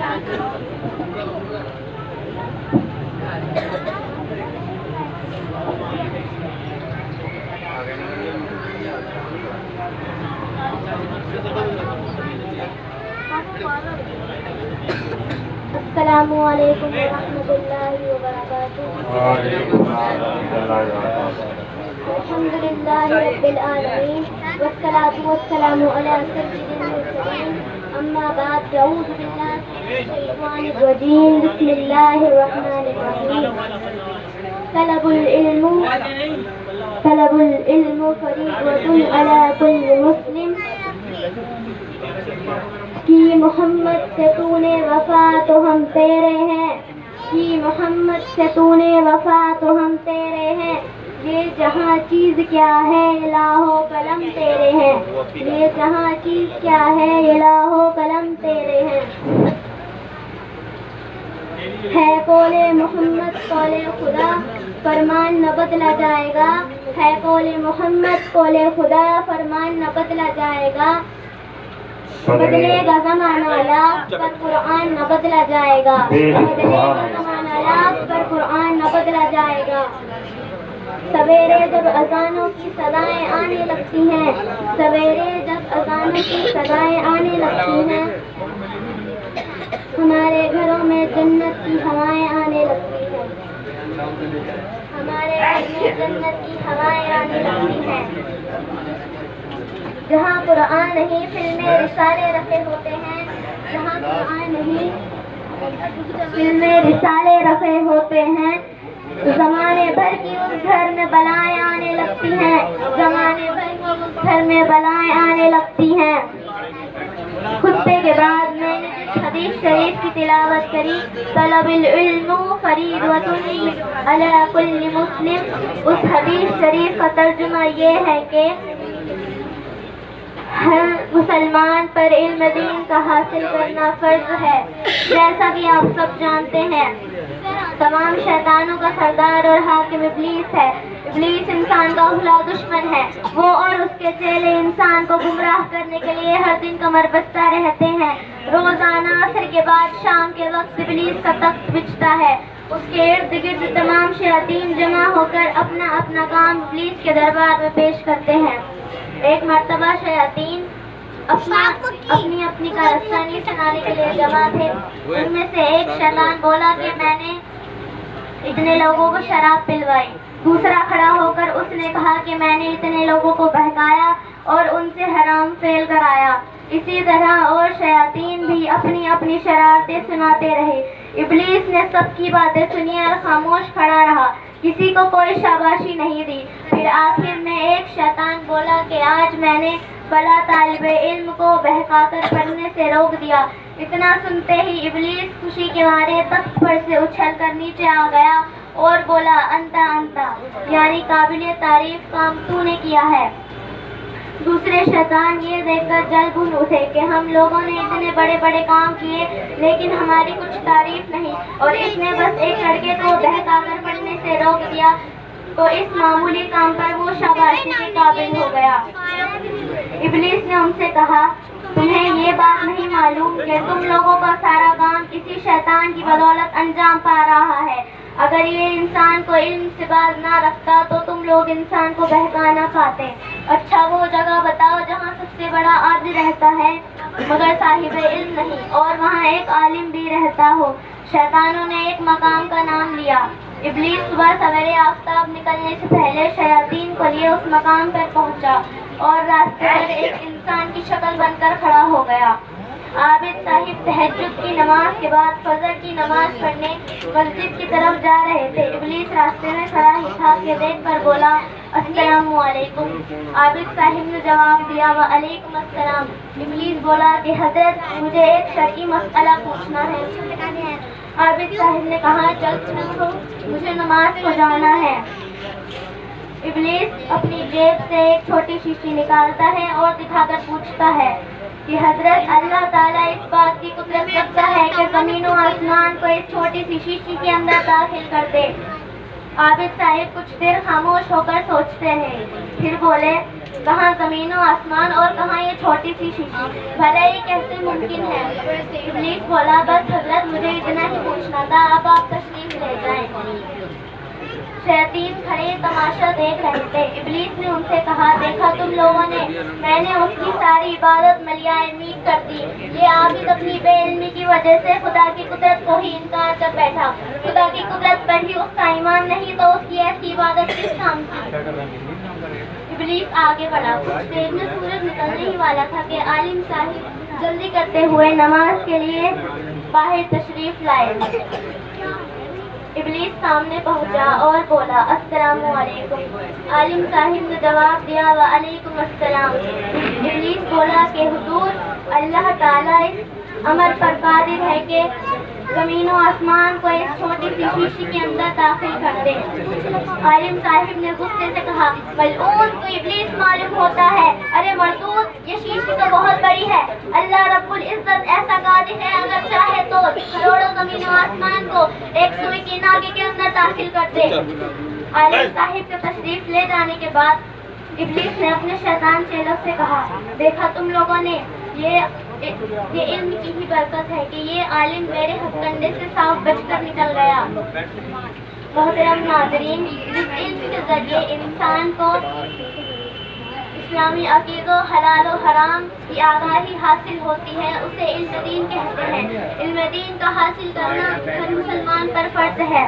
السلام علیکم ورحمۃ اللہ وبرکاتہ۔ الحمد للہ رب العالمین والصلاة والسلام علی سید المرسلین، اما بعد، اعوذ باللہ من الشیطان الرجیم، بسم اللہ الرحمن الرحیم۔ طلب العلم فریضۃ علی کل مسلم، کی محمد سے تو نے وفا تو ہم تیرے ہیں، کی محمد سے تو نے وفا تو ہم تیرے ہیں، یہ جہاں چیز کیا ہے یہ لاہو قلم تیرے ہیں، یہ جہاں چیز کیا ہے یہ لاہو قلم تیرے ہیں۔ ہے قول محمد قول خدا، فرمان نہ بدلا جائے گا، ہے قول محمد قول خدا، فرمان نہ بدلا جائے گا، بدلے گا زمانہ لاکھ پر قرآن نہ بدلا جائے گا، بدلے گا زمانہ لاکھ پر قرآن نہ بدلا جائے گا۔ سویرے جب اذانوں کی صدائیں آنے لگتی ہیں، سویرے جب اذانوں کی صدائیں آنے لگتی ہیں، ہمارے گھروں میں جنت کی ہوائیں آنے لگتی ہیں، ہمارے گھر میں جنت کی ہوائیں آنے لگتی ہیں۔ جہاں قرآن نہیں فلمیں رسالے رکھے ہوتے ہیں، جہاں قرآن نہیں فلمیں رسالے رکھے ہوتے ہیں، زمانے بھر کی اس گھر میں بلائیں آنے لگتی ہیں، زمانے بھر کی اس گھر میں بلائیں آنے لگتی ہیں۔ خطبے کے بعد میں نے جس حدیث شریف کی تلاوت کری، طلب العلم فریضۃ علی کل مسلم، اس حدیث شریف کا ترجمہ یہ ہے کہ ہر مسلمان پر علم دین کا حاصل کرنا فرض ہے۔ جیسا کہ آپ سب جانتے ہیں، تمام شیطانوں کا سردار اور حاکم ابلیس ہے۔ ابلیس انسان کا اولا دشمن ہے، وہ اور اس کے چیلے انسان کو گمراہ کرنے کے لیے ہر دن کمر بستہ رہتے ہیں۔ روزانہ عصر کے بعد شام کے وقت ابلیس کا تخت بچھتا ہے، اس کے ارد گرد تمام شیاطین جمع ہو کر اپنا اپنا کام ابلیس کے دربار میں پیش کرتے ہیں۔ ایک مرتبہ شیاطین اپنی اپنی کارستانی سنانے کے لیے جمع تھے۔ ان میں سے ایک شیطان بولا کہ میں نے اتنے لوگوں کو شراب پلوائی۔ دوسرا کھڑا ہو کر اس نے کہا کہ میں نے اتنے لوگوں کو بہکایا اور ان سے حرام فعل کرایا۔ اسی طرح اور شیاطین بھی اپنی اپنی شرارتیں سناتے رہے۔ ابلیس نے سب کی باتیں سنی اور خاموش کھڑا رہا، کسی کو کوئی شاباشی نہیں دی۔ پھر آخر میں ایک شیطان بولا کہ آج میں نے فلاں طالب علم کو بہکا کر پڑھنے سے روک دیا۔ اتنا سنتے ہی ابلیس خوشی کے مارے تخت پر سے اچھل کر نیچے آ گیا اور بولا انتا انتا، یعنی قابل تعریف کام تو نے کیا ہے۔ دوسرے شیطان یہ دیکھ کر جل بھن اٹھے کہ ہم لوگوں نے اتنے بڑے بڑے کام کیے لیکن ہماری کچھ تعریف نہیں، اور اس نے بس ایک لڑکے کو بہکا کر پڑھنے سے روک دیا تو اس معمولی کام پر وہ شاباشی کے قابل ہو گیا۔ ابلیس نے ان سے کہا تمہیں یہ بات نہیں معلوم کہ تم لوگوں کا سارا کام کسی شیطان کی بدولت انجام پا رہا ہے۔ اگر یہ انسان کو علم سے باز نہ رکھتا تو تم لوگ انسان کو بہکا نہ پاتے۔ اچھا وہ جگہ بتاؤ جہاں سب سے بڑا عادل رہتا ہے مگر صاحب علم نہیں، اور وہاں ایک عالم بھی رہتا ہو۔ شیطانوں نے ایک مقام کا نام لیا۔ ابلیس صبح سویرے آفتاب نکلنے سے پہلے شیاطین کو لیے اس مقام پر پہنچا اور راستے پر ایک انسان کی شکل بن کر کھڑا ہو گیا۔ عابد صاحب تہجد کی نماز کے بعد فجر کی نماز پڑھنے مسجد کی طرف جا رہے تھے۔ ابلیس راستے میں کھڑا ہی تھا کہ دیکھ کر بولا السلام علیکم۔ عابد صاحب نے جواب دیا وعلیکم السلام۔ ابلیس بولا کہ حضرت مجھے ایک شرعی مسئلہ پوچھنا ہے۔ عابد صاحب نے کہا چل پوچھو، مجھے نماز کو جانا ہے۔ ابلیس اپنی جیب سے ایک چھوٹی شیشی نکالتا ہے اور دکھا کر پوچھتا ہے کہ حضرت اللہ تعالیٰ اس بات کی قدرت رکھتا ہے کہ زمین و آسمان کو اس چھوٹی سی شیشی کے اندر داخل کر دے۔ عابد صاحب کچھ دیر خاموش ہو کر سوچتے ہیں، پھر بولے، کہاں زمین و آسمان اور کہاں یہ چھوٹی سی شیشی، بھلا یہ کیسے ممکن ہے؟ ابلیس بولا، بس حضرت مجھے اتنا ہی پوچھنا تھا، اب آپ تشریف لے جائیں۔ شیاطین کھڑے تماشا دیکھ رہے تھے۔ ابلیس نے ان سے کہا، دیکھا تم لوگوں نے، میں نے اس کی ساری عبادت ملیائے میٹ کر دی۔ یہ عابد اپنی بے علمی کی وجہ سے خدا کی قدرت کو ہی انکار کر بیٹھا۔ خدا کی قدرت پر ہی اس کا ایمان نہیں تو اس کی ایسی عبادت کس کام کی؟ ابلیس آگے بڑھا، کچھ دیر میں سورج نکلنے ہی والا تھا کہ عالم صاحب جلدی کرتے ہوئے نماز کے لیے باہر تشریف لائے۔ ابلیس سامنے پہنچا اور بولا، السلام علیکم۔ عالم صاحب نے جواب دیا، وعلیکم السلام۔ ابلیس بولا کہ حضور، اللہ تعالیٰ اس امر پر قادر ہے کہ زمین و آسمان کو اس چھوٹی سی شیشی کے اندر داخل کر دے۔ عالم صاحب نے غصے سے کہا، ملعون کو ابلیس معلوم ہوتا ہے، ارے مردود، یہ شیشی تو بہت بڑی ہے، اللہ رب العزت ایسا قادر ہے اگر چاہے تو کروڑوں زمین و آسمان کو ایک سوئی کی ناگے کے اندر داخل کر دے۔ عالم صاحب کے تشریف لے جانے کے بعد ابلیس نے اپنے شیطان چیلوں سے کہا، دیکھا تم لوگوں نے، یہ علم کی ہی برکت ہے کہ یہ عالم میرے ہتھ کنڈے سے صاف بچ کر نکل گیا۔ محترم ناظرین، جس علم کے ذریعے انسان کو اسلامی عقیدوں حلال و حرام کی آگاہی حاصل ہوتی ہے، اسے علم دین کہتے ہیں۔ علم دین کا حاصل کرنا ہر مسلمان پر فرض ہے۔